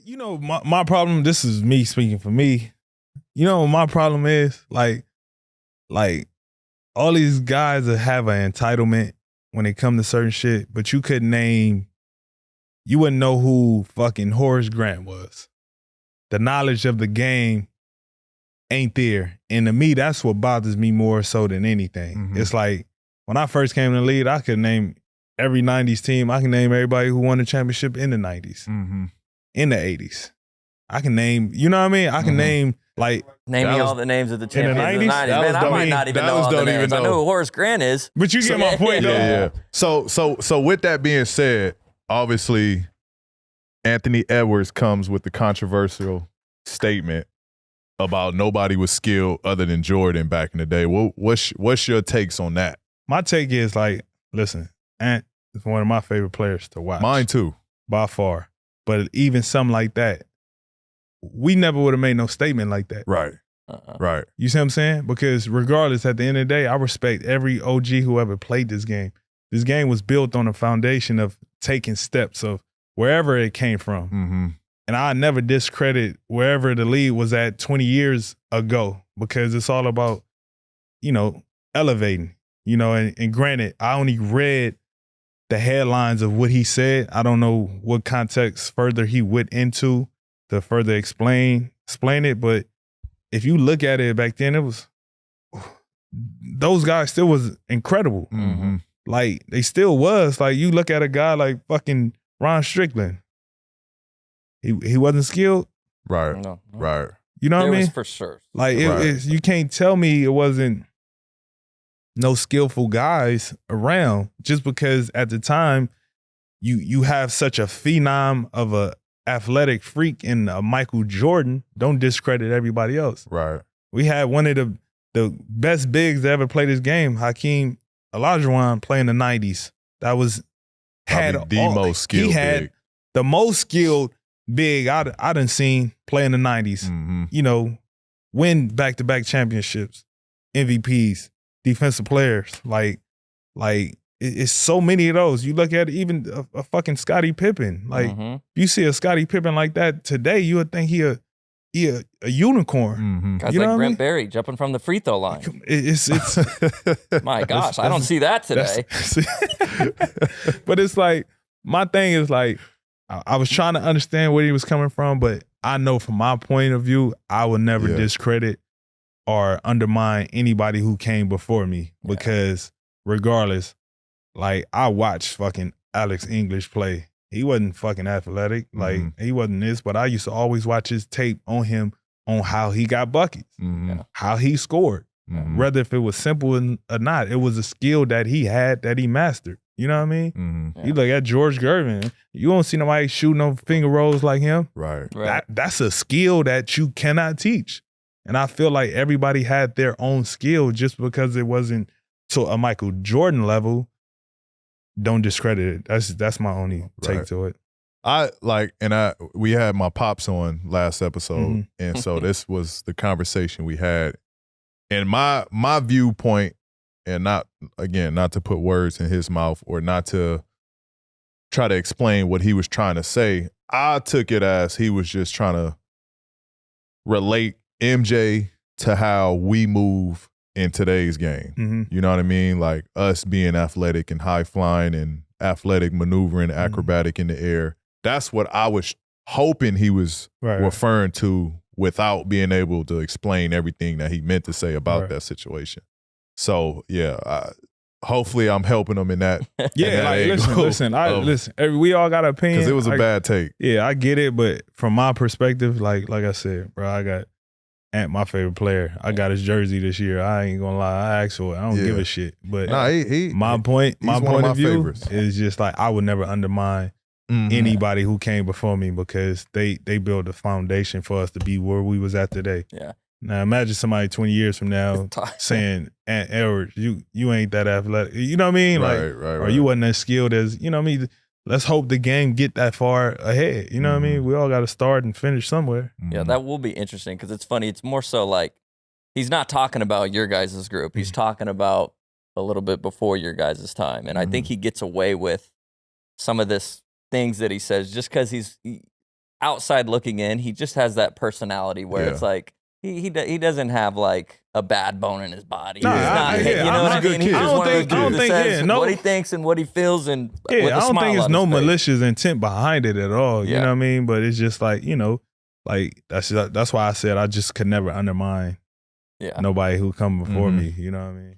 You know, my problem, this is me speaking for me. You know what my problem is? Like all these guys that have an entitlement when it come to certain shit, but you wouldn't know who fucking Horace Grant was. The knowledge of the game ain't there. And to me, that's what bothers me more so than anything. Mm-hmm. It's like, when I first came in the league, I could name every 90s team. I can name everybody who won the championship in the 90s, in the 80s. I can name, you know what I mean? I can name, like... Name me all the names of the champions in the 90s. Man, I might not even know all the names. I know who Horace Grant is. But you get my point, though. Yeah. So with that being said, obviously, Anthony Edwards comes with the controversial statement about nobody was skilled other than Jordan back in the day. What's your takes on that? My take is like, listen, Ant is one of my favorite players to watch. Mine too. By far. But even something like that, we never would have made no statement like that. Right. Right. You see what I'm saying? Because regardless, at the end of the day, I respect every OG who ever played this game. This game was built on a foundation of taking steps of wherever it came from. Mm-hmm. And I never discredit wherever the league was at 20 years ago because it's all about, you know, elevating. You know, and granted, I only read the headlines of what he said. I don't know what context further he went into to further explain it. But if you look at it back then, it was, those guys still was incredible. Mm-hmm. Like, they still was. Like, you look at a guy like fucking Ron Strickland. He wasn't skilled. Right. No. Right. You know what I mean? Was for sure. Like, you can't tell me it wasn't no skillful guys around just because at the time you have such a phenom of a athletic freak in Michael Jordan. Don't discredit everybody else. Right. We had one of the best bigs that ever played this game, Hakeem Olajuwon, playing the 90s. That was most skilled. He had big. The most skilled big I done seen play in the 90s. Mm-hmm. You know, win back-to-back championships, MVPs, defensive players. Like it's so many of those. You look at it, even a fucking Scottie Pippen. Like, you see a Scottie Pippen like that today, you would think he a unicorn. Mm-hmm. Guys, you know like Brent Berry jumping from the free throw line. It's my gosh, I don't see that today. But it's like, my thing is like, I was trying to understand where he was coming from, but I know from my point of view, I would never discredit or undermine anybody who came before me because regardless, like, I watched fucking Alex English play. He wasn't fucking athletic. Like, he wasn't this, but I used to always watch his tape on him on how he got buckets, how he scored. Whether if it was simple or not, it was a skill that he had that he mastered. You know what I mean? You look at George Gervin, you don't see nobody shooting no finger rolls like him. Right. That's a skill that you cannot teach. And I feel like everybody had their own skill just because it wasn't to a Michael Jordan level. Don't discredit it. That's my only take to it. We had my pops on last episode, and so this was the conversation we had. And my viewpoint, and not to put words in his mouth or not to try to explain what he was trying to say, I took it as he was just trying to relate MJ to how we move in today's game. You know what I mean? Like us being athletic and high flying and athletic maneuvering, acrobatic in the air. That's what I was hoping he was referring to without being able to explain everything that he meant to say about that situation. So hopefully I'm helping him in that. Listen. We all got an opinion because it was a bad take. Yeah, I get it, but from my perspective, like I said, bro, I got Ant, my favorite player. I got his jersey this year. I ain't gonna lie, I asked for it. I don't give a shit. But my point of view favorites. is just like I would never undermine anybody who came before me because they built a foundation for us to be where we was at today. Yeah. Now imagine somebody 20 years from now saying, Ant Edwards, you ain't that athletic. You know what I mean? Or you wasn't as skilled as, you know what I mean? Let's hope the game get that far ahead. You know what I mean? We all got to start and finish somewhere. Yeah, that will be interesting because it's funny. It's more so like he's not talking about your guys' group. He's talking about a little bit before your guys' time. And I think he gets away with some of this things that he says just because outside looking in, he just has that personality where it's like he doesn't have like a bad bone in his body. No, He's not, you know what I mean? He's just one of those dudes that says what he thinks and what he feels, and with a I don't smile think it's on no his face. malicious intent behind it at all. You Yeah. know what I mean? But it's just like, you know, like that's why I said I just could never undermine nobody who come before me. You know what I mean?